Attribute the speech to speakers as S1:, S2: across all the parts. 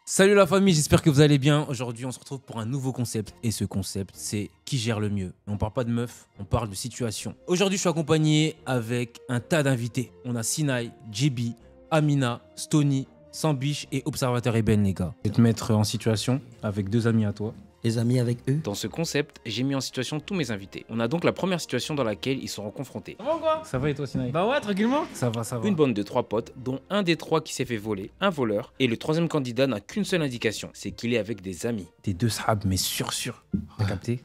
S1: Salut la famille, j'espère que vous allez bien. Aujourd'hui, on se retrouve pour un nouveau concept. Et ce concept, c'est qui gère le mieux. On parle pas de meuf, on parle de situation. Aujourd'hui, je suis accompagné avec un tas d'invités. On a Sinai, JB, Amina, Stony, Sambiche et Observateur Eben, les gars. Je vais te mettre en situation avec deux amis à toi.
S2: Les amis avec eux.
S3: Dans ce concept, j'ai mis en situation tous mes invités. On a donc la première situation dans laquelle ils seront confrontés.
S4: Ça va ou quoi?
S1: Ça va et toi, Sinai?
S4: Bah ouais, tranquillement.
S1: Ça va, ça va.
S3: Une bande de 3 potes, dont un des 3 qui s'est fait voler, un voleur, et le troisième candidat n'a qu'une seule indication, c'est qu'il est avec des amis.
S1: T'es deux sahab, mais sûr. T'as capté?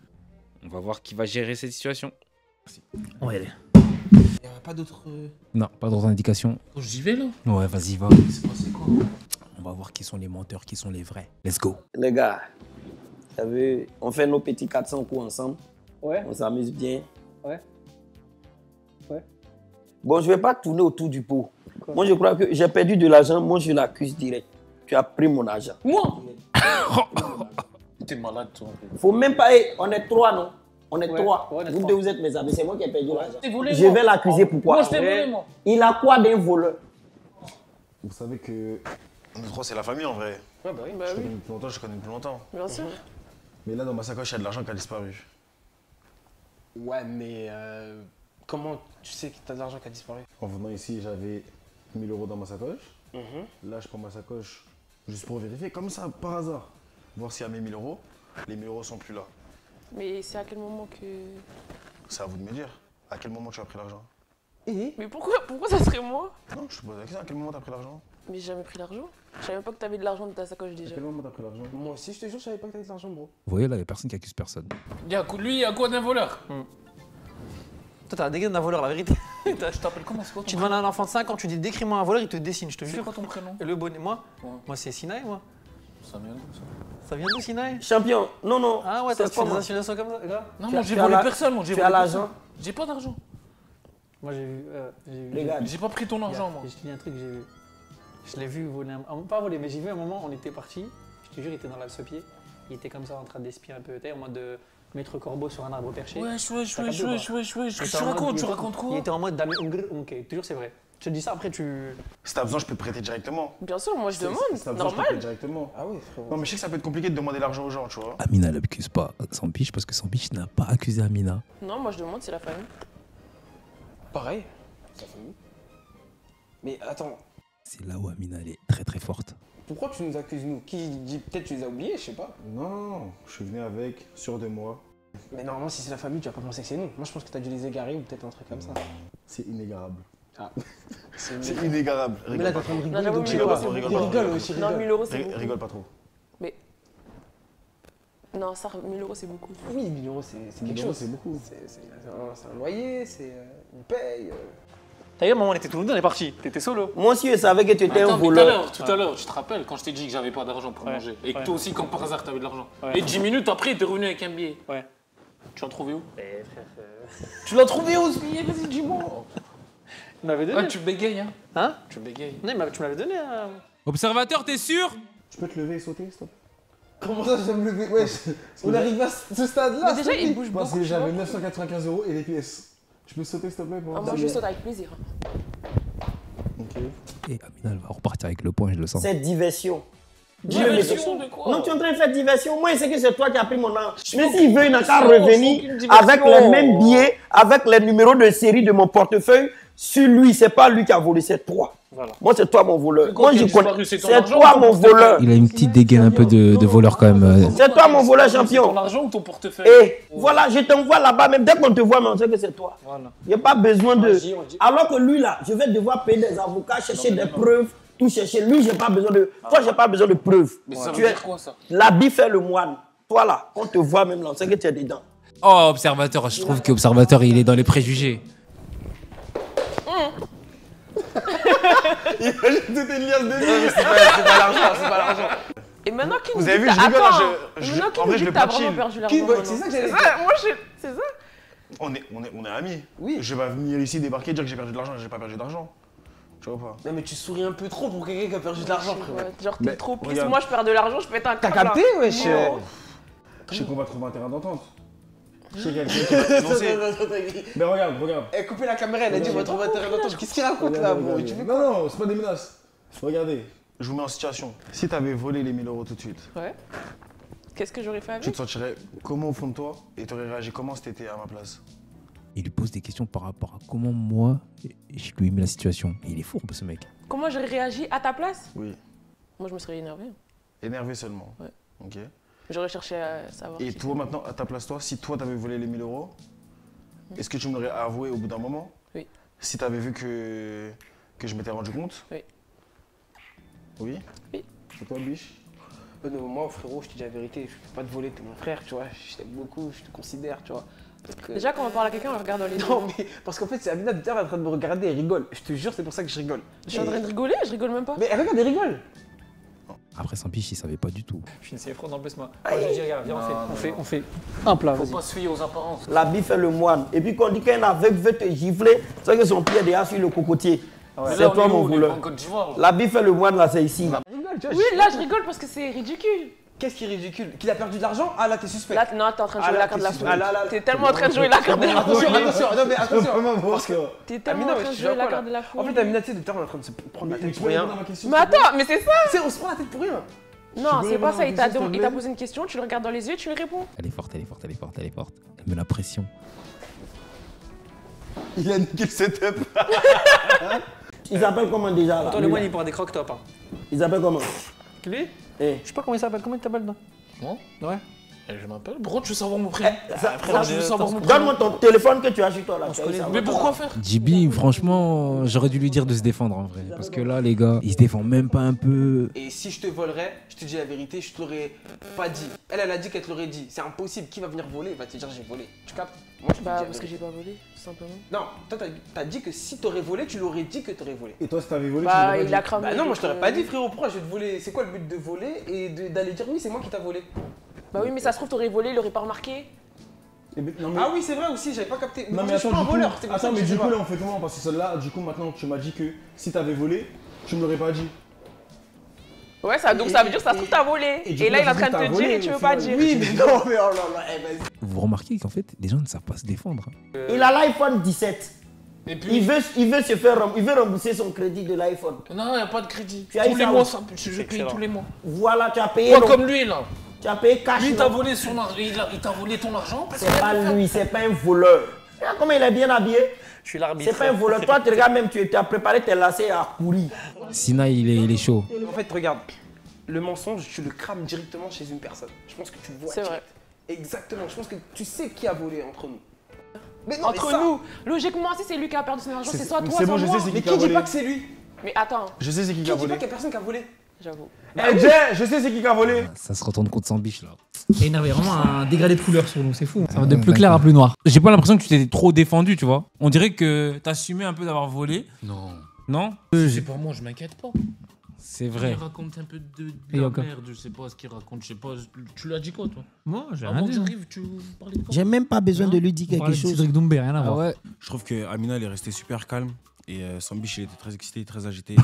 S3: On va voir qui va gérer cette situation.
S2: Ouais, allez.
S4: Y'a pas d'autres.
S1: Non, pas d'autres indications.
S4: J'y vais là.
S1: Ouais, vas-y, va.
S4: C'est passé quoi?
S1: On va voir qui sont les menteurs, qui sont les vrais. Let's go.
S5: Les gars, vous savez, on fait nos petits 400 coups ensemble.
S6: Ouais.
S5: On s'amuse bien.
S6: Ouais. Ouais.
S5: Bon, je ne vais pas tourner autour du pot.
S6: Quoi?
S5: Moi, je crois que j'ai perdu de l'argent. Moi, je l'accuse direct. Tu as pris mon argent.
S6: Moi?
S4: T'es malade toi.
S5: Faut même pas... Hey, on est 3, non? On est
S6: Ouais.
S5: 3.
S6: Ouais, on est
S5: Vous
S6: trois.
S5: deux, vous êtes mes amis. C'est moi qui ai perdu l'argent.
S6: T'es volé,
S5: Je
S6: moi.
S5: vais l'accuser. Pourquoi?
S6: Moi, je t'ai volé, moi.
S5: Il a quoi d'un voleur?
S7: Vous savez que nous trois, c'est la famille en vrai.
S6: Ouais, bah oui.
S7: Je connais depuis longtemps, je connais depuis longtemps.
S6: Bien sûr.
S7: Mais là, dans ma sacoche, il y a de l'argent qui a disparu.
S8: Ouais, mais comment tu sais que t'as de l'argent qui a disparu?
S7: En venant ici, j'avais 1000 € dans ma sacoche. Là, je prends ma sacoche juste pour vérifier, comme ça, par hasard. Voir s'il y a mes 1000 €. Les 1000 € sont plus là.
S9: Mais c'est à quel moment que...
S7: C'est à vous de me dire. À quel moment tu as pris l'argent?
S9: Mais pourquoi ça serait moi?
S7: Non, je te pose la question. À quel moment tu as pris l'argent?
S9: Mais j'ai jamais pris l'argent. Je savais même pas que t'avais de l'argent dans ta sacoche
S7: À
S9: déjà.
S7: quel moment tu as pris l'argent?
S8: Moi aussi, je te jure, je savais pas que t'avais de l'argent, bro.
S1: Vous voyez, là, il n'y a personne qui accuse personne.
S4: Lui, il a quoi d'un voleur?
S6: Toi, t'as un dégât d'un voleur, la vérité.
S4: Tu t'appelles comment? C'est quoi
S6: Tu
S4: ton
S6: demandes à un enfant de 5 ans, tu dis décris-moi un voleur, il te dessine, je te
S4: C'est
S6: jure.
S4: quoi ton prénom?
S6: Et le bonnet, moi?
S4: Ouais.
S6: Moi, c'est Sinai, moi.
S4: Ça vient d'où ça?
S6: Ça vient d'où, Sinai?
S5: Champion, non.
S6: Ah ouais,
S5: C'est
S6: t'as fait des
S5: comment?
S6: insinuations comme ça, gars?
S4: Non,
S5: Tu
S4: moi
S5: as-
S4: j'ai
S5: tu as
S4: volé
S5: la-
S4: personne, moi j'ai
S5: tu
S4: volé
S5: as
S4: personne.
S5: l'argent?
S4: J'ai pas d'argent.
S6: Moi, j'ai vu.
S5: Les gars,
S4: J'ai pas pris ton argent moi.
S6: Je te dis un truc, j'ai vu. Je l'ai vu voler pas voler, mais j'ai vu un moment, on était parti. Je te jure, il était dans l'alce-pied. Il était comme ça en train d'espier un peu, en mode de mettre corbeau sur un arbre perché.
S4: Wesh.
S6: T'as capté ou pas?
S4: Tu racontes
S6: Il
S4: quoi?
S6: était en mode Damien Ungr, ok, toujours c'est vrai. Je te dis ça après, tu.
S7: Si t'as besoin, je peux te prêter directement.
S9: Bien sûr, moi je
S7: Si t'as
S9: demande.
S7: besoin, je peux te
S9: Normal.
S7: prêter directement.
S8: Ah oui, frérot.
S7: Non, mais je sais que ça peut être compliqué de demander l'argent aux gens, tu vois.
S1: Amina n'accuse pas Sambiche parce que Sambiche n'a pas accusé Amina.
S9: Non, moi je demande, c'est la famille.
S8: Pareil. C'est la famille. Mais attends,
S1: C'est là où Amina, elle est très forte.
S8: pourquoi tu nous accuses, nous? Qui dit peut-être tu les as oubliés, je sais pas.
S7: Non, je suis venu avec, sûr de moi.
S8: Mais normalement, si c'est la famille, tu vas pas penser que c'est nous. Moi, je pense que t'as dû les égarer ou peut-être un truc comme ça.
S7: C'est inégarable.
S8: Ah.
S7: C'est inégarable.
S8: Mais là, t'es en train de
S9: Non,
S8: rigoler,
S9: j'avoue,
S8: donc je sais
S9: 1000
S8: pas.
S9: €, c'est
S7: rigole
S8: Il
S7: pas,
S8: rigole
S7: rigole
S8: aussi,
S9: Non, 1000 € c'est beaucoup.
S7: Rigole pas trop.
S9: Non, ça, 1000 € c'est beaucoup.
S8: Oui, 1000 €, c'est
S7: 1000
S8: quelque
S7: €,
S8: chose.
S7: c'est beaucoup.
S8: C'est un loyer, c'est une paye.
S6: D'ailleurs, maman, on était tous les deux, on est partis. T'étais solo.
S5: moi aussi, je savais que tu étais un
S4: Attends, mais
S5: voleur.
S4: tout à l'heure, tu te rappelles quand je t'ai dit que j'avais pas d'argent pour
S6: Ouais.
S4: manger et que
S6: Ouais.
S4: toi aussi, comme par hasard, t'avais de l'argent.
S6: Ouais.
S4: Et 10 minutes après, t'es revenu avec un billet.
S6: Ouais.
S4: Tu l'as trouvé où?
S6: Eh frère,
S4: Tu l'as trouvé où ce billet? Vas-y, dis-moi.
S6: tu m'avais donné.
S4: Ah, tu bégayes, hein?
S6: Hein?
S4: Tu bégayes.
S6: Non, mais tu m'avais donné.
S1: Observateur, t'es sûr?
S7: Tu peux te lever et sauter, stop?
S8: Comment ça, je vais me lever? Wesh, on arrive à ce stade-là.
S9: Mais déjà, il bouge
S7: Je pense
S9: beaucoup.
S7: que
S9: tu vois.
S7: j'avais 995 € et les pièces. Je peux sauter, s'il te plaît, pour
S9: Ah, moi je saute avec plaisir.
S7: Ok.
S1: Et Amina, elle va repartir avec le point, je le sens.
S5: C'est diversion.
S4: Diversion de quoi?
S5: Non, tu es en train de faire diversion. Moi, je sais que c'est toi qui as pris mon argent. Mais s'il veut, il n'a qu'à
S4: aucune
S5: revenir
S4: diversion.
S5: avec les mêmes billets, avec les numéros de série de mon portefeuille. Sur lui, c'est pas lui qui a volé, c'est toi.
S6: Voilà.
S5: Moi, c'est toi mon voleur.
S4: Quand
S5: Moi,
S4: il
S5: je
S4: a disparu,
S5: connais.
S4: c'est ton
S5: C'est
S4: argent
S5: toi
S4: ou ton
S5: mon
S4: portefeuille?
S5: voleur.
S1: Il a une petite dégaine un peu de voleur quand même.
S5: C'est toi mon voleur
S4: C'est ton
S5: champion.
S4: argent ou ton portefeuille?
S5: Et voilà, je t'envoie là-bas, même dès qu'on te voit, mais on sait que c'est toi.
S6: Voilà.
S5: Il n'y a pas besoin de.
S8: Vas-y, on dit.
S5: Alors que lui, là, je vais devoir payer des avocats, chercher des preuves, tout chercher. Lui, j'ai pas besoin de. Toi, j'ai pas besoin de preuves.
S4: Mais ça
S5: Tu
S4: veut
S5: es.
S4: dire quoi ça?
S5: L'habit fait le moine. Toi, là, on te voit même là, on sait que tu es dedans.
S1: Oh, observateur, je trouve qu'observateur, il est dans les préjugés.
S7: Tout est une liasse de livres.
S8: C'est pas l'argent, c'est pas l'argent.
S9: Et maintenant qu'il
S7: Vous
S9: nous
S7: avez
S9: dit
S7: vu,
S9: que
S7: je rigole,
S9: t'as-
S7: hein,
S9: Attends,
S7: je-
S9: maintenant qu'il
S7: en
S9: nous
S7: vrai,
S9: dit
S7: je
S9: que
S7: le
S9: t'as
S7: patine.
S9: vraiment perdu
S8: Qui
S9: l'argent.
S8: veut-
S9: maintenant.
S8: c'est ça que j'allais
S9: C'est
S8: dire.
S9: ça, moi c'est ça.
S7: On est amis.
S8: Oui.
S7: Je vais pas venir ici débarquer dire que j'ai perdu de l'argent, j'ai pas perdu d'argent. Tu vois pas?
S8: Non, mais tu souris un peu trop pour quelqu'un qui a perdu de l'argent, frérot.
S9: Ouais, genre t'es
S7: Mais
S9: trop pisse,
S7: regarde.
S9: moi je perds de l'argent, je pète un
S8: T'as
S9: câble,
S8: capté,
S9: là.
S8: wesh?
S9: Non.
S7: Je sais qu'on va trouver un terrain d'entente. Je sais quelqu'un qui va dénoncer. Mais regarde.
S8: Eh, coupez la caméra, elle a dit on va trouver un terrain d'entente. Qu'est-ce qu'il raconte là, bro? Tu fais quoi?
S7: Non, c'est pas des menaces. Regardez, je vous mets en situation. Si t'avais volé les 1000 € tout de suite,
S9: Ouais. Qu'est-ce que j'aurais fait
S7: tu
S9: avec?
S7: te sentirais comment au fond de toi et t'aurais réagi comment si t'étais à ma place?
S1: Il lui pose des questions par rapport à comment moi, je lui ai mis la situation. Et il est fourbe, ce mec.
S9: Comment j'aurais réagi à ta place?
S7: Oui.
S9: Moi, je me serais énervé.
S7: Énervé seulement.
S9: Ouais.
S7: Ok.
S9: J'aurais cherché à savoir.
S7: Et
S9: qui
S7: toi maintenant, à ta place, toi, si toi t'avais volé les 1000 €, est-ce que tu me l'aurais avoué au bout d'un moment?
S9: Oui.
S7: Si t'avais vu que je m'étais rendu compte?
S9: Oui.
S7: Oui?
S9: Oui.
S7: Et toi, Biche?
S8: Non, moi, frérot, je te dis la vérité, je peux pas te voler, t'es mon frère, tu vois. Je t'aime beaucoup, je te considère, tu vois. Parce que...
S9: Déjà, quand on parle à quelqu'un, on le regarde dans les yeux.
S8: Non, mais parce qu'en fait, c'est Amina de terre en train de me regarder, elle rigole. Je te jure, c'est pour ça que je rigole.
S9: Je suis en train de rigoler, je rigole même pas.
S8: Mais elle regarde, elle rigole.
S1: Après, sans biche, il savait pas du tout.
S6: Je finissais fraude en plus, moi. Moi, j'ai dit, regarde, viens, on fait un plat.
S4: Faut
S6: Vas-y.
S4: pas se fier aux apparences.
S5: L'habit fait le moine. Et puis quand on dit qu'un aveugle veut te gifler, c'est que son pied est déjà sur le cocotier.
S4: Mais
S5: C'est
S4: là, on
S5: toi
S4: est
S5: mon
S4: où? On est
S5: voleur.
S4: pas en Côte d'Ivoire.
S5: L'habit fait le moine, là, c'est ici.
S8: Elle rigole, tu vois.
S9: Oui, là, je rigole parce que c'est ridicule.
S8: Qu'est-ce qui est ridicule? Qu'il a perdu de l'argent? Ah là, t'es suspect.
S9: Là, non, t'es en train de jouer la carte de la
S8: Ah là, là,
S9: T'es tellement en train de jouer la carte de la
S8: Attention, attention, non mais attention. Parce que.
S9: T'es tellement
S8: Amina,
S9: en
S8: ouais,
S9: train
S8: je
S9: de
S8: suis
S9: jouer la
S8: d'accord,
S9: carte
S8: là.
S9: de la foule.
S8: En fait, Amina, tu sais, de terre, on est en train de se prendre la tête
S7: tu
S8: pour
S7: peux
S8: rien.
S7: répondre à ma question?
S9: Mais attends, mais c'est ça.
S8: Tu sais, on se prend la tête pour rien.
S9: Non,
S7: peux
S9: c'est pas
S7: répondre
S9: ça.
S7: à
S9: Il
S7: ma
S9: t'a
S7: question, s'il te plaît
S9: posé une question, tu le regardes dans les yeux, tu lui réponds.
S1: Elle est forte, elle est forte, elle est forte, elle est forte. Elle met la pression.
S7: Il a niqué le setup.
S5: Il s'appelle comment déjà là?
S6: Toi, le moine, il prend des croque-top. Hein.
S5: Il s'appelle comment?
S6: Lui?
S5: Eh.
S6: Je sais pas comment il s'appelle. Comment il t'appelle, toi?
S4: Moi
S6: Ouais.
S4: Je m'appelle. Pourquoi tu veux savoir mon prénom?
S5: Ça,
S4: je veux savoir mon prénom.
S5: donne-moi ton téléphone que tu as sur toi là. Tu vas y savoir.
S4: Mais pourquoi faire?
S1: JB, franchement, j'aurais dû lui dire de se défendre en vrai. Parce que là, les gars, il se défend même pas un peu.
S8: Et si je te volerais, je te dis la vérité, je te l'aurais pas dit. Elle a dit qu'elle te l'aurait dit. C'est impossible. Qui va venir voler? Il va te dire j'ai volé. Tu captes? Moi, je te dis
S9: Bah,
S8: la
S9: parce que
S8: vérité.
S9: j'ai pas volé, tout simplement.
S8: Non, toi, t'as dit que si t'aurais volé, tu l'aurais dit que t'aurais volé.
S7: Et toi, si t'avais volé, tu
S9: Bah,
S7: l'aurais
S9: il a
S7: dit.
S9: cramé.
S8: Bah non, moi je t'aurais
S9: donc,
S8: pas dit, frérot. Pourquoi je vais te voler? C'est quoi le but de voler et d'aller dire oui, c'est moi qui t'a volé?
S9: Bah oui, mais ça se trouve, t'aurais volé, il aurait pas remarqué.
S7: Eh ben, non, mais-
S8: Ah oui, c'est vrai aussi, j'avais pas capté.
S7: Non mais
S8: je suis
S7: attends,
S8: pas un
S7: du coup,
S8: voleur. c'est pour ça
S7: attends,
S8: que
S7: mais
S8: je
S7: du
S8: sais
S7: coup
S8: pas.
S7: là on fait comment? Parce que celle-là, du coup maintenant tu m'as dit que si t'avais volé, tu me l'aurais pas dit.
S9: Ouais, ça, donc ça veut dire que ça se trouve, t'as volé.
S7: et du
S9: Et
S7: coup,
S9: là, il est en
S7: j'ai
S9: train
S7: dit
S9: de
S7: t'as
S9: te
S7: volé,
S9: dire et tu
S7: au
S9: veux pas
S7: final.
S9: dire.
S8: Oui, mais non, mais oh là là, vas-y.
S1: Vous remarquez qu'en fait, les gens ne savent pas se défendre. hein.
S5: Il a l'iPhone 17.
S4: Et puis.
S5: Il veut se faire il veut rembourser son crédit de l'iPhone.
S4: Non, il n'y a pas de crédit.
S5: Tu as eu
S4: Tous les
S5: ça
S4: mois,
S5: où?
S4: ça, je paye tous les mois.
S5: Voilà, tu as payé.
S4: Pas
S5: donc-
S4: comme lui, là.
S5: Tu as payé cash.
S4: Lui, il
S5: non?
S4: t'a volé son argent. Il t'a volé ton argent. Parce
S5: C'est pas lui, c'est pas un voleur. Regarde comment il est bien habillé.
S6: Je suis l'arbitre.
S5: C'est pas un voleur. Toi, tu regardes même, tu as préparé tes lacets à courir.
S1: Sina, il est chaud.
S8: En fait, regarde, le mensonge, tu le crames directement chez une personne. Je pense que tu le vois.
S9: C'est
S8: direct. Exactement, je pense que tu sais qui a volé entre nous. Mais non,
S9: Entre
S8: mais ça-
S9: nous, logiquement, si c'est lui qui a perdu son argent, c'est soit toi,
S7: C'est
S9: soit
S7: bon, je
S9: moi.
S7: sais c'est
S8: Mais
S7: qui
S8: qui
S7: a
S8: dit
S7: volé.
S8: pas que c'est lui?
S9: Mais attends,
S7: Je sais c'est qui
S8: Qui
S7: qui a
S8: dit pas
S7: volé.
S8: qu'il y a personne qui a volé?
S9: j'avoue.
S7: Eh Jay, je sais c'est qui a volé.
S1: Ça se retourne contre Sambiche là.
S6: Il est énervé, vraiment un dégradé de couleur sur nous, c'est fou. Ça va de plus clair à plus noir.
S1: J'ai pas l'impression que tu t'es trop défendu, tu vois. On dirait que t'assumais un peu d'avoir volé.
S4: Non.
S1: Non?
S4: C'est pour moi, je m'inquiète pas.
S1: C'est vrai.
S4: Il raconte un peu de
S6: Et
S4: la
S6: encore.
S4: merde, je sais pas ce qu'il raconte, je sais pas. Tu lui as dit quoi, toi?
S6: Moi, j'ai rien
S4: Avant que
S6: dit.
S4: j'arrive, tu parlais de quoi?
S5: J'ai même pas besoin de lui dire
S6: On parlait
S5: quelque
S6: de
S5: chose.
S6: Cédric Doumbé, rien à
S1: Ah
S6: voir.
S1: ouais.
S7: Je trouve que Amina elle est restée super calme et Sambiche il était très excité, très agité.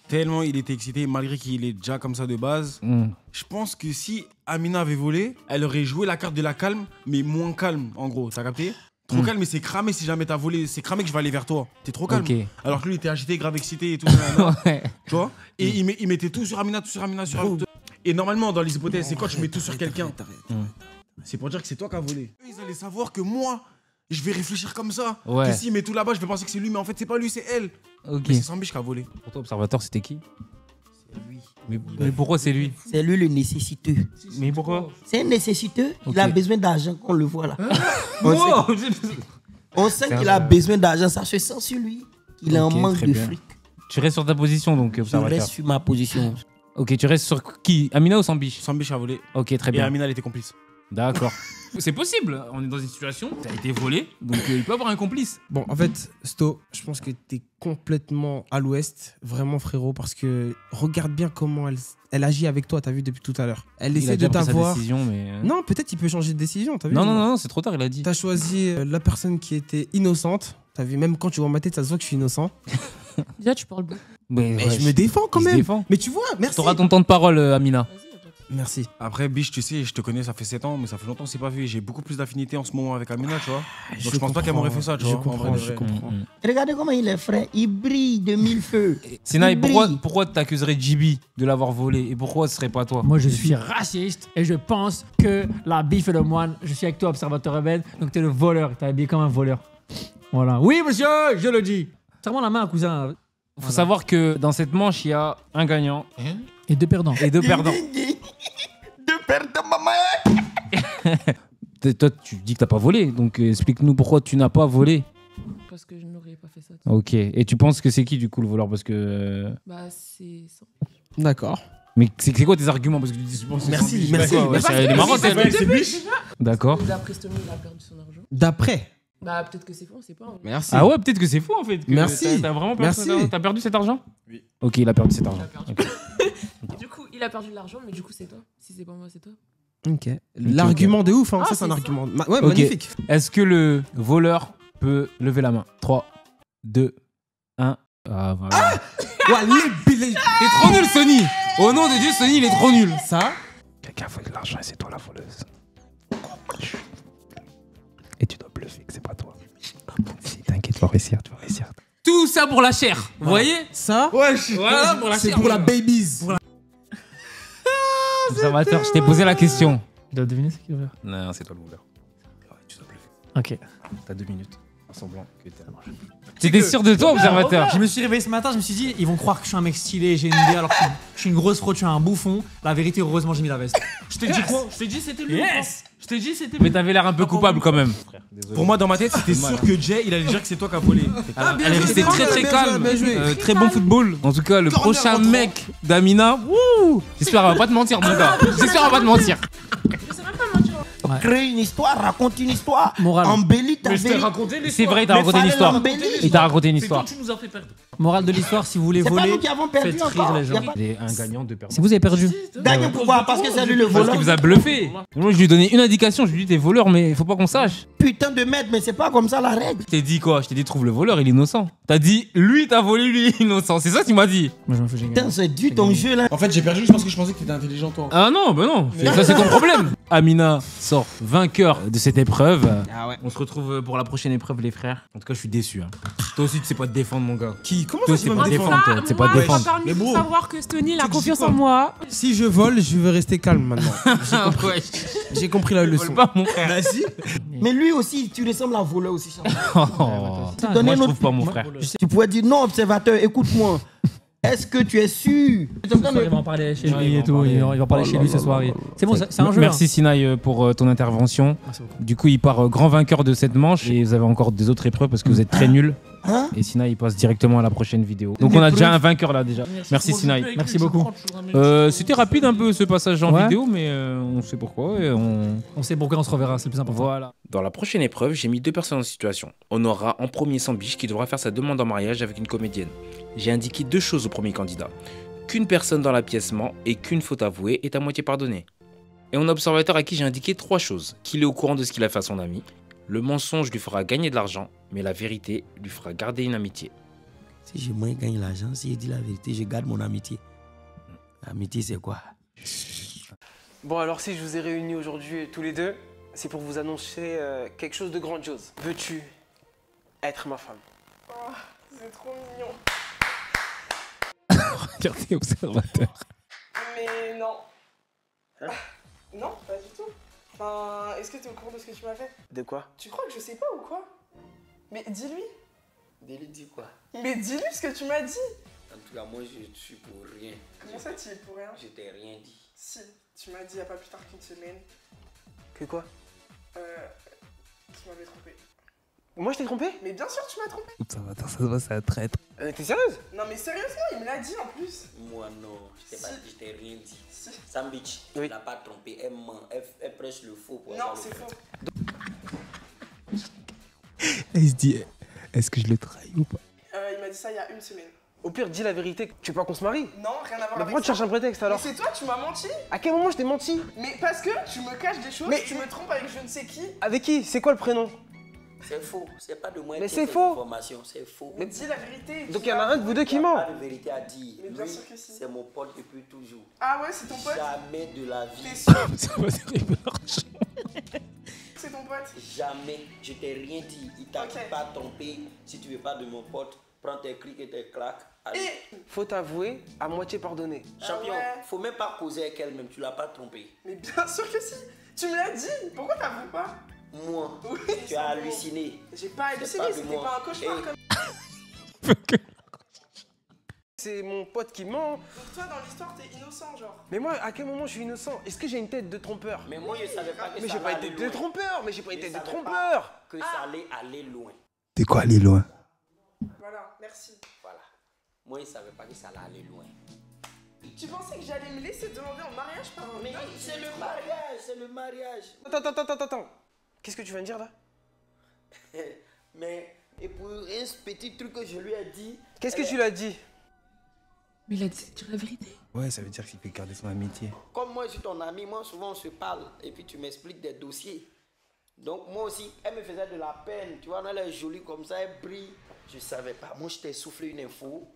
S7: Tellement il était excité malgré qu'il est déjà comme ça de base. Je pense que si Amina avait volé, elle aurait joué la carte de la calme, mais moins calme en gros, t'as capté? Trop calme, mais c'est cramé si jamais t'as volé. C'est cramé que je vais aller vers toi. T'es trop calme.
S1: Ok.
S7: Alors que lui, il était agité, grave excité et tout. nanana.
S1: Ouais.
S7: Tu vois? Et il mettait tout sur Amina, tout sur Amina, sur Amina. Et normalement, dans les hypothèses, c'est quand tu mets tout sur quelqu'un. C'est pour dire que c'est toi qui as volé. Eux, ils allaient savoir que moi, je vais réfléchir comme ça.
S1: Ouais.
S7: Que s'il met tout là-bas, je vais penser que c'est lui, mais en fait, c'est pas lui, c'est elle.
S1: Ok.
S7: Mais c'est Sambiche qui a volé.
S1: Pour toi, observateur, c'était qui? Mais pourquoi c'est lui?
S5: C'est lui le nécessiteux.
S1: Mais pourquoi?
S5: C'est un nécessiteux, il a
S1: Ok.
S5: besoin d'argent, qu'on le voit là.
S1: Wow.
S5: On sait qu'il a besoin d'argent, ça se sent sur lui. Il est en
S1: Ok,
S5: manque
S1: très
S5: de
S1: bien.
S5: fric.
S1: Tu restes sur ta position donc,
S5: Je
S1: observateur.
S5: reste sur ma position.
S1: Ok, tu restes sur qui? Amina ou Sambiche?
S7: Sambiche a volé.
S1: Ok, très
S7: Et
S1: bien.
S7: Amina, elle était complice.
S1: D'accord. C'est possible. On est dans une situation, ça a été volé, donc il peut avoir un complice.
S10: Bon, en fait, Sto, je pense que t'es complètement à l'ouest, vraiment frérot, parce que regarde bien comment elle agit avec toi, t'as vu depuis tout à l'heure. Elle
S1: Il a
S10: essaie de
S1: déjà pris sa
S10: t'avoir.
S1: décision, mais.
S10: Non, peut-être il peut changer de décision, t'as vu.
S1: Non, non, non, c'est trop tard, il a dit.
S10: T'as choisi la personne qui était innocente, t'as vu, même quand tu vois ma tête, ça se voit que je suis innocent.
S9: Déjà, tu parles beaucoup.
S10: Mais je me défends quand
S1: Il se
S10: même.
S1: défend.
S10: Mais tu vois, merci.
S1: T'auras ton temps de parole, Amina.
S10: Merci.
S7: Après, Biche, tu sais, je te connais, ça fait 7 ans, mais ça fait longtemps que c'est pas vu. J'ai beaucoup plus d'affinité en ce moment avec Amina, tu vois. Donc je pense pas qu'elle m'aurait fait ça, tu vois.
S10: Je comprends, je comprends.
S5: Regardez comment il est frais. Il brille de mille feux.
S1: Sinaï,
S5: Il brille.
S1: pourquoi t'accuserais JB de l'avoir volé et pourquoi ce serait pas toi?
S11: Moi, je suis raciste et je pense que la bif et le moine, je suis avec toi, observateur rebelle, donc t'es le voleur, t'es habillé comme un voleur. Voilà. Oui, monsieur, je le dis. Serre-moi la main, cousin.
S1: Faut savoir que dans cette manche, il y a un gagnant
S11: Et 2 perdants.
S1: et 2 perdants.
S5: Deux perdants, maman.
S1: Toi, tu dis que t'as pas volé, donc explique-nous pourquoi tu n'as pas volé.
S9: Parce que je n'aurais pas fait ça.
S1: Ok. Et tu penses que c'est qui du coup le voleur? Parce que.
S9: Bah, c'est ça.
S10: D'accord.
S1: Mais c'est quoi tes arguments? Parce que tu penses que
S10: Merci,
S1: c'est
S10: merci.
S1: quoi, ouais, elle est marrante, elle.
S10: C'est Biche.
S1: D'accord.
S9: D'après Stony, il a perdu son argent.
S10: D'après.
S9: Bah, peut-être que c'est faux, on sait pas. Hein.
S10: Merci.
S1: Ah ouais, peut-être que c'est faux en fait. que
S10: Merci.
S1: T'as vraiment
S10: Merci.
S1: perdu, t'as perdu cet argent? Oui. Ok, il a perdu cet argent. Ok.
S9: Du coup, il a perdu de l'argent, mais du coup, c'est toi. Si c'est pas moi, c'est toi.
S10: Ok. L'argument de ouf, hein.
S9: Ah,
S10: ça c'est un
S9: c'est
S10: argument. Ouais,
S1: Ok.
S10: magnifique.
S1: Est-ce que le voleur peut lever la main? 3, 2, 1. Ah voilà.
S10: Ouais,
S1: Il est trop nul, Sony. Au nom de Dieu, Sony, il est trop nul.
S10: Ça.
S1: Quelqu'un a volé de l'argent et c'est toi la voleuse. Et tu dois bluffer que c'est pas toi. Si t'inquiète, tu vas réussir, Tout ça pour la chair, vous voyez?
S10: Ça.
S1: Voilà, pour la
S10: C'est
S1: chair.
S10: pour la babies.
S1: Observateur, je t'ai posé la question.
S11: Tu dois deviner ce qu'il veut.
S1: Non, c'est toi le voleur. Tu dois bluffer.
S11: Ok.
S1: T'as 2 minutes. En semblant que t'es à la manche. T'étais sûr de toi, observateur?
S11: Je me suis réveillé ce matin, je me suis dit, ils vont croire que je suis un mec stylé, j'ai une idée, alors que je suis une grosse fraude, je suis un bouffon. La vérité, heureusement, j'ai mis la veste.
S4: Je t'ai dit quoi? Je t'ai dit c'était lui.
S11: Yes.
S4: Je t'ai dit c'était
S1: Mais
S4: lui.
S1: t'avais l'air un peu coupable quand même.
S7: Pour moi, dans ma tête, c'était sûr que Jay, il allait dire que c'est toi qui as volé.
S1: Elle est restée très très
S10: bien
S1: calme.
S10: joué, bien joué.
S1: Très bon football. En tout cas, le prochain mec d'Amina, wouh, j'espère qu'elle va pas te mentir, mon gars. J'espère qu'elle va pas te mentir.
S5: Crée une histoire, raconte une histoire.
S11: Morale.
S5: Embellis ta
S4: Mais je t'ai
S5: vérité.
S4: raconté l'histoire.
S1: C'est vrai, il t'a
S5: Mais
S1: raconté une
S5: fallait
S1: histoire.
S5: l'embellir.
S1: Il t'a raconté une
S4: C'est toi
S1: histoire.
S4: qui nous as fait perdre.
S11: Morale de l'histoire, si vous voulez
S5: C'est pas
S11: voler,
S5: nous qui avons perdu
S11: faites rire
S5: encore.
S11: les gens.
S5: Y a pas-
S1: Il est un gagnant, 2 personnes.
S11: Si vous avez perdu.
S5: Gagne pourquoi? Parce que c'est lui le
S1: Parce
S5: voleur.
S1: qu'il vous a bluffé. Moi, je lui ai donné une indication. Je lui ai dit, t'es voleur, mais il faut pas qu'on sache.
S5: Putain de merde, mais c'est pas comme ça la règle.
S1: Je t'ai dit quoi? Je t'ai dit, trouve le voleur, il est innocent. T'as dit, lui, t'as volé, lui, il est innocent. C'est ça que tu m'as dit.
S11: Moi, je m'en fous, j'ai
S5: Putain,
S11: gagné.
S5: c'est dur ton jeu là.
S7: En fait, j'ai perdu juste parce que je pensais que t'étais intelligent, toi.
S1: Ah non, bah non. Ça, c'est ton problème. Amina sort vainqueur de cette épreuve.
S10: Ah ouais.
S1: On se retrouve pour la prochaine épreuve, les frères. En tout cas, je suis déçu. Hein. Toi aussi, tu sais pas te défendre, mon gars.
S10: Qui? Comment
S1: Toi,
S10: ça, tu
S1: c'est
S10: vas
S1: pas
S10: me défendre?
S1: défendre, toi. C'est pas
S9: moi,
S1: défendre.
S9: ça m'a permis
S10: Mais
S9: de
S10: bro.
S9: savoir que Stony, il a
S10: Tu dis
S9: confiance
S10: quoi?
S9: en moi.
S10: Si je vole, je veux rester calme maintenant.
S1: Ouais.
S10: J'ai compris la leçon.
S1: Vole pas, mon frère.
S10: Bah si.
S5: Mais lui aussi, tu ressembles à un voleur aussi. ça.
S1: Oh.
S5: Donnez
S1: Moi, je
S5: notre-
S1: trouve pas, mon frère.
S5: Tu pourrais dire non, observateur, écoute-moi. Est-ce que tu es sûr?
S11: Ce soir, il va en parler chez lui et tout. Il va en parler chez lui ce soir. C'est bon, c'est un jeu.
S1: Merci Sinaï pour ton intervention.
S11: Merci beaucoup.
S1: Du coup, il part grand vainqueur de cette manche et vous avez encore des autres épreuves parce que vous êtes très nuls.
S5: Hein?
S1: Et Sinaï, il passe directement à la prochaine vidéo. Donc on a déjà un vainqueur là déjà. Merci Sinaï.
S11: Merci beaucoup.
S1: C'était rapide un peu ce passage en
S11: Ouais.
S1: vidéo, mais on sait pourquoi. Et
S11: On sait pourquoi on se reverra, c'est le plus important.
S1: Voilà.
S3: Dans la prochaine épreuve, j'ai mis 2 personnes en situation. On aura en premier Sambiche qui devra faire sa demande en mariage avec une comédienne. J'ai indiqué 2 choses au premier candidat. Qu'une personne dans la pièce ment et qu'une faute avouée est à moitié pardonnée. Et on a observateur à qui j'ai indiqué 3 choses. Qu'il est au courant de ce qu'il a fait à son ami. Le mensonge lui fera gagner de l'argent, mais la vérité lui fera garder une amitié.
S5: Si je moins gagne l'argent, si je dis la vérité, je garde mon amitié. L'amitié, c'est quoi?
S8: Bon, alors si je vous ai réunis aujourd'hui tous les deux, c'est pour vous annoncer quelque chose de grandiose. Veux-tu être ma femme?
S9: Oh, c'est trop mignon.
S1: Regardez, observateur.
S9: Mais non. Non, pas du tout. Enfin, est-ce que t'es au courant de ce que tu m'as fait?
S8: De quoi?
S9: Tu crois que je sais pas ou quoi? Mais dis-lui.
S12: Dis-lui, dis quoi?
S9: Mais dis-lui ce que tu m'as dit.
S12: En tout cas, moi, je suis pour rien.
S9: Comment ça, tu es pour rien?
S12: Je t'ai rien dit.
S9: Si, tu m'as dit il y a pas plus tard qu'une semaine
S8: Que quoi?
S9: qu'il m'avait trompé.
S8: Moi je t'ai trompé?
S9: Mais bien sûr, tu m'as trompé.
S1: Observateur, ça se voit, c'est un traître.
S8: T'es sérieuse?
S9: Non, mais sérieusement, il me l'a dit en plus.
S12: Moi, non, je t'ai rien dit.
S9: Si.
S12: Sambich,
S8: Oui.
S12: tu n'as pas trompé, elle ment, elle prêche le faux pour
S9: Non,
S12: avoir le
S9: c'est
S12: vrai.
S9: faux.
S1: Il se dit, est-ce que je le trahis ou pas?
S9: Il m'a dit ça il y a une semaine.
S8: Au pire, dis la vérité. Tu veux pas qu'on se marie?
S9: Non, rien à voir
S8: Mais
S9: avec
S8: pourquoi tu
S9: ça.
S8: cherches un prétexte alors?
S9: Mais c'est toi, tu m'as menti.
S8: À quel moment je t'ai menti?
S9: Mais parce que tu me caches des choses,
S8: Mais-
S9: tu me trompes avec je ne sais qui.
S8: Avec qui? C'est quoi le prénom?
S12: C'est faux. C'est pas de moi
S8: Mais
S12: qui ai
S8: c'est
S12: cette
S8: faux.
S12: information. C'est faux.
S8: Mais
S9: Dis la vérité.
S8: Donc il y en a un de vous deux qui ment.
S12: Pas de vérité à dire.
S9: Mais bien
S12: Lui,
S9: sûr que si.
S12: c'est mon pote depuis toujours.
S9: Ah ouais, c'est ton pote?
S12: Jamais de la vie.
S9: T'es sûr?
S1: Ça va terrible l'argent.
S9: C'est ton pote?
S12: Jamais. Je t'ai rien dit. Il t'a pas trompé. Si tu veux pas de mon pote, prends tes clics et tes claques. Allez.
S8: Faut avouer, à moitié pardonné.
S12: Champion, faut même pas causer avec elle-même. Tu l'as pas trompé.
S9: Mais bien sûr que si. Tu me l'as dit. Pourquoi t'avoues pas?
S12: Moi,
S9: Oui,
S12: tu as halluciné.
S9: J'ai pas halluciné,
S12: pas de
S9: c'était
S12: moi.
S9: pas un cauchemar
S12: Et-
S9: comme.
S8: C'est mon pote qui ment.
S9: Donc toi, dans l'histoire, t'es innocent, genre.
S8: Mais moi, à quel moment je suis innocent? Est-ce que j'ai une tête de trompeur?
S12: Mais moi, je savais pas que
S8: Mais
S12: ça
S8: j'ai pas
S12: allait
S8: été de
S12: loin.
S8: trompeur. Mais j'ai pas
S12: Je
S8: été de
S12: savais pas
S8: trompeur.
S12: Que ça allait aller loin.
S2: C'est quoi aller loin?
S9: Voilà, merci.
S12: Voilà. Moi, je savais pas que ça allait aller loin.
S9: Tu pensais que j'allais me laisser demander en mariage par un
S12: Mais
S9: gars?
S12: c'est le mariage, c'est le mariage.
S8: Attends. Qu'est-ce que tu viens de dire là?
S12: Mais, et pour un petit truc que je lui ai dit.
S8: Qu'est-ce que tu lui as dit?
S13: Mais il a dit de dire la vérité.
S7: Ouais, ça veut dire qu'il peut garder son amitié.
S12: Comme moi, je suis ton ami, moi, souvent, on se parle. Et puis, tu m'expliques des dossiers. Donc, moi aussi, elle me faisait de la peine. Tu vois, elle est jolie comme ça, elle brille. Je savais pas. Moi, je t'ai soufflé une info.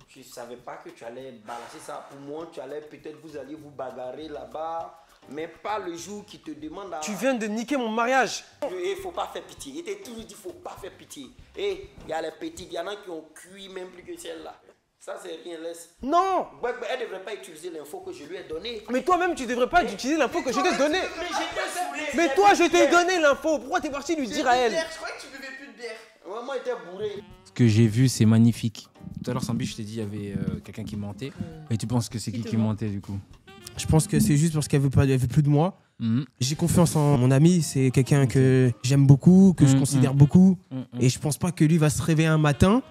S12: Je savais pas que tu allais balancer ça pour moi. Tu allais peut-être, vous alliez vous bagarrer là-bas. Mais pas le jour qui te demande à...
S8: Tu viens de niquer mon mariage.
S12: Il faut pas faire pitié. Il était toujours dit, faut pas faire pitié. Et il y a les petites, il y en a qui ont cuit même plus que celle-là. Ça, c'est rien, laisse.
S8: Non.
S12: Ouais, mais elle devrait pas utiliser l'info que je lui ai donnée.
S8: Mais toi-même, tu devrais pas utiliser l'info que je t'ai donnée.
S12: Mais j'étais saoulé.
S8: Mais toi, je t'ai donné l'info. Pourquoi t'es parti lui dire à elle?
S9: Je croyais que tu buvais plus de bière.
S12: Ouais, moi, j'étais bourré.
S1: Ce que j'ai vu, c'est magnifique. Tout à l'heure, Sambi, je t'ai dit, il y avait quelqu'un qui mentait. Et tu penses que c'est qui mentait du coup?
S10: Je pense que c'est juste parce qu'elle veut plus de moi. J'ai confiance en mon ami, c'est quelqu'un que j'aime beaucoup, que je considère beaucoup. Et je pense pas que lui va se réveiller un matin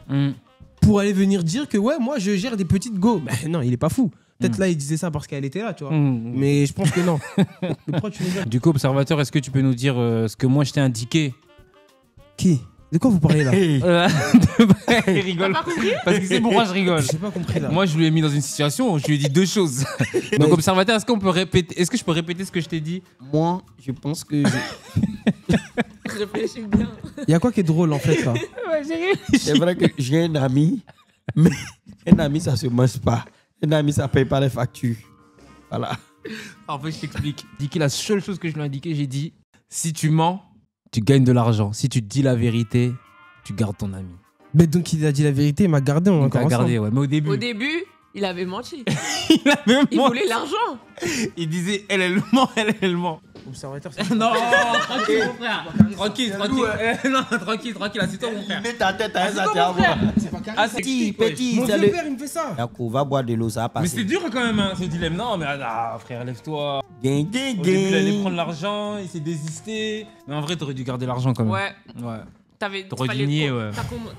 S10: pour aller venir dire que ouais, moi je gère des petites go. Ben non, il est pas fou. Peut-être là, il disait ça parce qu'elle était là, tu vois. Mais je pense que non. Mais pourquoi tu rigoles?
S1: Du coup, observateur, est-ce que tu peux nous dire ce que moi je t'ai indiqué?
S10: Qui? De quoi vous parlez là?
S1: Il rigole.
S13: T'as pas compris?
S1: Parce que c'est pourquoi je rigole.
S10: J'ai pas compris là.
S1: Moi, je lui ai mis dans une situation où je lui ai dit deux choses. Donc, observateur, est-ce que je peux répéter ce que je t'ai dit?
S2: Moi, je pense que...
S13: Réfléchis bien.
S10: Il y a quoi qui est drôle en fait là?
S13: Ouais, j'ai réfléchi.
S2: C'est vrai que j'ai un ami, mais un ami, ça se mange pas. Un ami, ça paye pas les factures. Voilà.
S1: En fait, je t'explique. Indiqué la seule chose que je lui ai indiqué, j'ai dit si tu mens, tu gagnes de l'argent. Si tu dis la vérité, tu gardes ton ami.
S10: Mais donc il a dit la vérité, il m'a gardé. On
S1: Il t'a gardé, ouais. Mais au début.
S13: Au début, il avait menti.
S1: Il
S13: voulait l'argent.
S1: Il disait elle ment, elle ment.
S10: Observateur,
S1: non, tranquille, mon frère. Tranquille. Non, tranquille, assieds-toi, mon frère.
S2: Mets ta tête à ça,
S1: Assieds-toi,
S2: tu vas
S1: mon frère.
S2: voir.
S10: C'est pas carré.
S1: Ah, c'est
S2: Petit,
S10: Mon
S2: c'est
S10: vieux
S2: le...
S10: père, il me fait ça.
S2: Yako, va boire de l'eau, ça va
S1: Mais
S2: passer.
S1: c'est dur quand même, hein, ce dilemme. Non, mais frère, lève-toi.
S2: Gang,
S1: Au début, il allait prendre l'argent, il s'est désisté. Mais en vrai, t'aurais dû garder l'argent quand même.
S13: Ouais.
S1: T'aurais dû nier, ouais.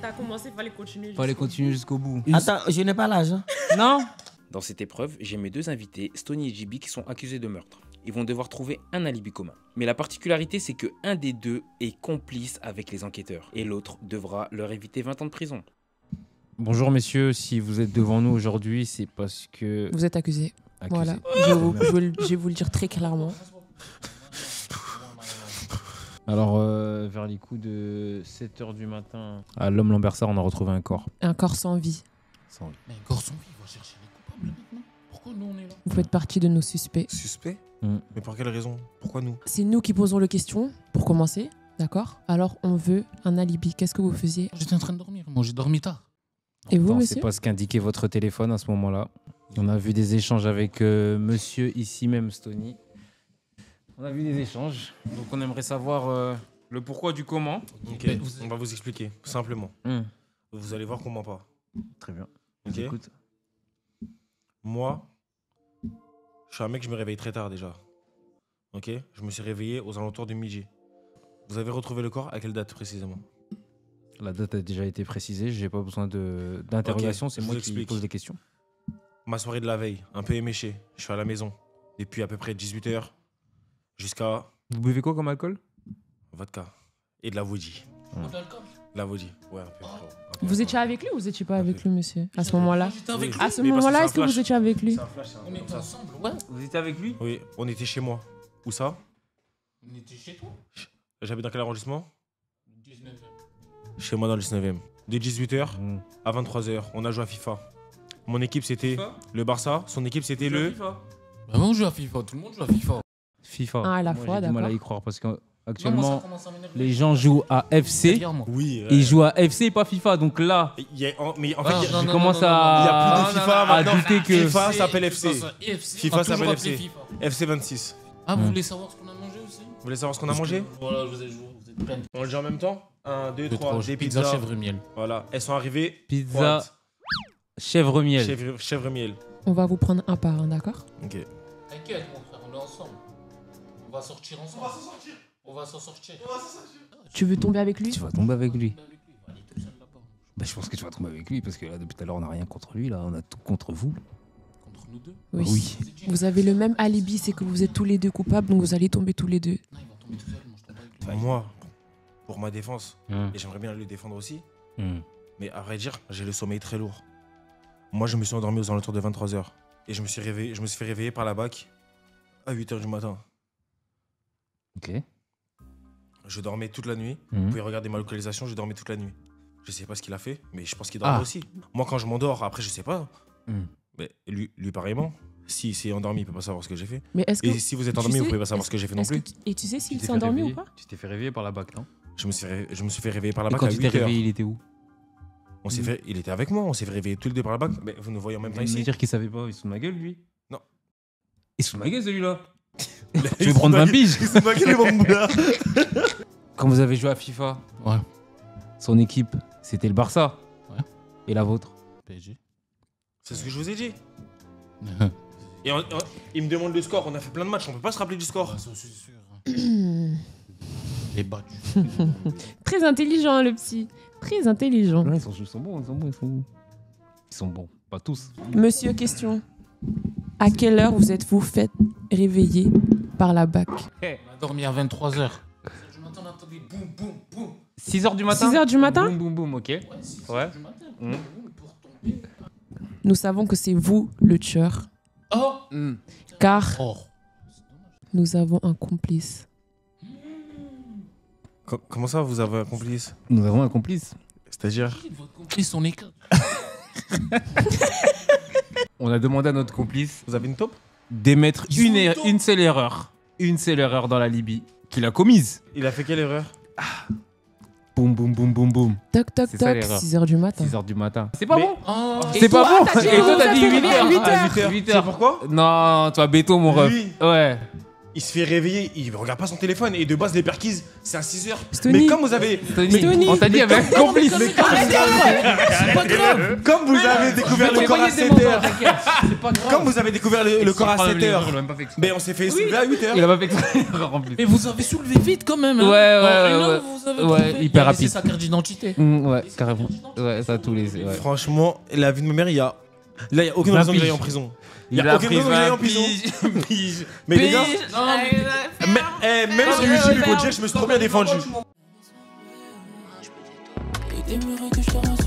S13: T'as commencé, fallait continuer.
S1: Fallait continuer jusqu'au bout.
S2: Attends, je n'ai pas l'argent.
S1: Non.
S3: Dans cette épreuve, j'ai mes deux invités, Stony et JB, qui sont accusés de meurtre. Ils vont devoir trouver un alibi commun. Mais la particularité, c'est que un des deux est complice avec les enquêteurs et l'autre devra leur éviter 20 ans de prison.
S1: Bonjour messieurs, si vous êtes devant nous aujourd'hui, c'est parce que...
S13: Vous êtes accusés.
S1: Accusé.
S13: Voilà. Je vais vous le dire très clairement.
S1: Alors, vers les coups de 7h du matin, à l'homme Lambersart, on a retrouvé un corps.
S13: Un corps sans vie.
S1: Sans vie.
S4: Mais un corps sans vie, il va chercher les coupables maintenant. Pourquoi nous on est là?
S13: Vous faites partie de nos suspects.
S7: Suspect? Mais pour quelle raison? Pourquoi nous?
S13: C'est nous qui posons les questions, pour commencer. D'accord? Alors, on veut un alibi. Qu'est-ce que vous faisiez?
S4: J'étais en train de dormir. Moi, j'ai dormi tard.
S13: Et vous,
S1: Non,
S13: monsieur?
S1: c'est pas ce qu'indiquait votre téléphone à ce moment-là. On a vu des échanges avec monsieur ici même, Stony. On a vu des échanges. Donc on aimerait savoir le pourquoi du comment.
S7: Ok, on va vous expliquer, simplement. Vous allez voir qu'on ment pas.
S1: Très bien.
S7: Ok.
S1: J'écoute.
S7: Moi, je suis un mec, je me réveille très tard déjà. Ok. Je me suis réveillé aux alentours de midi. Vous avez retrouvé le corps à quelle date précisément?
S1: La date a déjà été précisée, j'ai pas besoin d'interrogation,
S7: Ok,
S1: c'est
S7: je
S1: moi
S7: vous
S1: qui
S7: explique.
S1: pose des questions.
S7: Ma soirée de la veille, un peu éméché. Je suis à la maison depuis à peu près 18h jusqu'à...
S1: Vous buvez quoi comme alcool?
S7: Vodka. Et de la vodka.
S4: De l'alcool?
S7: La vodka, ouais, un peu.
S13: Vous étiez avec lui ou vous étiez pas avec lui, monsieur? À ce moment-là?
S4: J'étais avec lui.
S13: À ce
S7: Oui, parce que
S13: moment-là,
S7: c'est un
S13: est-ce que vous
S7: flash.
S13: étiez avec lui?
S7: C'est un flash, c'est un
S4: On
S7: peu
S4: était
S7: comme ça.
S4: ensemble, ouais.
S1: Vous étiez avec lui?
S7: Oui, on était chez moi. Où ça?
S4: On était chez toi.
S7: J'habite dans quel arrondissement? Chez moi dans le 19e. De 18h à 23h, on a joué à FIFA. Mon équipe c'était le Barça, son équipe c'était le...
S4: Bah moi on joue à FIFA, tout le monde joue à FIFA.
S1: FIFA.
S13: Ah, à la
S1: Moi,
S13: fois,
S1: j'ai du mal à y
S13: d'accord.
S1: croire parce
S4: Non, moi,
S1: qu'actuellement,
S4: ça commence à m'énerver.
S1: les gens jouent à FC.
S7: Oui.
S1: Ils jouent à FC et pas FIFA. Donc là,
S7: Mais en fait,
S1: je commence à.
S7: il n'y a plus de FIFA maintenant.
S1: douter que.
S7: FIFA s'appelle FC. FIFA
S4: On a toujours
S7: s'appelle
S4: appelé
S7: FC.
S4: FIFA.
S7: FC 26.
S4: Ah, vous voulez savoir ce qu'on a mangé aussi?
S7: Vous voulez savoir ce qu'on a mangé?
S4: Voilà, je vous ai joué, vous êtes plein de...
S7: On le dit en même temps? 1, 2, 3. Des
S4: Pizza
S7: pizzas.
S4: chèvre miel.
S7: Voilà, elles sont arrivées.
S1: Pizza chèvre miel.
S7: Chèvre miel.
S13: On va vous prendre un par un, d'accord?
S7: Ok.
S4: T'inquiète, mon frère, on est ensemble. On va sortir ensemble. On va s'en sortir.
S13: Tu veux tomber avec lui?
S1: Tu vas tomber avec lui. Bah, je pense que tu vas tomber avec lui parce que là, depuis tout à l'heure, on n'a rien contre lui. Là, on a tout contre vous.
S4: Contre nous deux?
S13: Oui. Vous avez le même alibi, c'est que vous êtes tous les deux coupables, donc vous allez tomber tous les deux.
S7: Moi, pour ma défense, et j'aimerais bien le défendre aussi, mais à vrai dire, j'ai le sommeil très lourd. Moi, je me suis endormi aux alentours de 23h. Et je me suis fait réveiller par la BAC à 8h du matin.
S1: Ok.
S7: Je dormais toute la nuit.
S1: Mhm.
S7: Vous pouvez regarder ma localisation, je dormais toute la nuit. Je sais pas ce qu'il a fait, mais je pense qu'il dormait aussi. Moi, quand je m'endors, après, je sais pas. Mais lui pareillement. Si s'est endormi, il peut pas savoir ce que j'ai fait.
S13: Mais est-ce que
S7: et si vous êtes endormi, vous pouvez pas savoir ce que j'ai fait non plus.
S13: Et tu sais s'il s'est endormi ou pas?
S1: Tu t'es fait réveiller par la BAC, non?
S7: Je me suis fait réveiller par la
S1: Et
S7: BAC
S1: quand
S7: à
S1: tu
S7: 8h.
S1: t'es réveillé, il était où?
S7: Il était avec moi, on s'est fait réveiller tous les deux par la BAC. Mais vous ne voyez même pas
S1: Il
S7: ici.
S1: me dire qu'il savait pas, il se fout de ma gueule, lui.
S7: Non.
S1: Il se fout de ma gueule, celui-là. Tu veux prendre 20 piges?
S7: Il se fout de ma gueule, mon boulard.
S1: Quand vous avez joué à FIFA, son équipe, c'était le Barça. Et la vôtre?
S4: PSG.
S7: C'est ce que je vous ai dit. Et il me demande le score, on a fait plein de matchs, on peut pas se rappeler du score.
S4: Les battus.
S13: Très intelligent, le psy. Très intelligent.
S1: Ils sont bons. Ils sont bons, pas tous.
S13: Monsieur, question. À quelle heure vous êtes-vous fait réveiller par la BAC?
S4: On a dormi à 23h. Je m'entends entendre boum, boum, boum.
S1: 6h du matin?
S13: 6h du matin?
S1: Boum, boum, boum, ok. Ouais.
S13: Nous savons que c'est vous le tueur.
S4: Oh!
S13: Car nous avons un complice.
S7: Comment ça, vous avez un complice?
S1: Nous avons un complice.
S7: C'est-à-dire?
S4: Votre complice, on est quatre.
S1: On a demandé à notre complice.
S7: Vous avez une taupe?
S1: D'émettre une seule erreur. Une seule erreur dans la Libye. Qu'il a commise.
S7: Il a fait quelle erreur?
S1: Boum, boum, boum, boum, boum.
S13: Toc, toc,
S1: C'est ça,
S13: toc,
S1: l'erreur.
S13: 6h du matin.
S1: 6h du matin. C'est pas bon?
S13: Et
S1: C'est pas
S13: toi,
S1: bon?
S13: t'as dit
S1: Et toi, t'as dit
S13: vous avez
S1: 8h.
S13: réveillé à 8h.
S7: C'est pourquoi?
S1: Non, toi, béton, mon ref.
S7: Lui.
S1: Ouais.
S7: Il se fait réveiller, il regarde pas son téléphone et de base les perquises c'est à 6h.
S1: Stony.
S7: Mais comme vous avez
S1: Stony. On t'a dit avec un complice.
S7: Mais comme vous avez découvert le corps à 7h. Comme vous avez découvert le corps à 7h. Mais on s'est fait soulever à 8h.
S1: Il a pas fait exprès en plus.
S4: Mais vous avez soulevé vite quand même. Hein.
S1: Ouais,
S4: En
S1: ouais,
S4: une heure,
S1: ouais.
S4: vous avez
S1: Ouais,
S4: trouvé.
S1: hyper
S4: Il a laissé
S1: rapide.
S4: sa carte d'identité.
S1: Ouais, carrément. Ouais, ça a tout laissé. Ouais.
S7: Franchement, la vie de ma mère, il y a aucune raison qu'il aille en prison. Il y a aucune raison qu'il aille en prison. Mais les gars, même sur YouTube, il faut dire que je me suis trop bien défendu.
S14: Et des murs que je te rassure.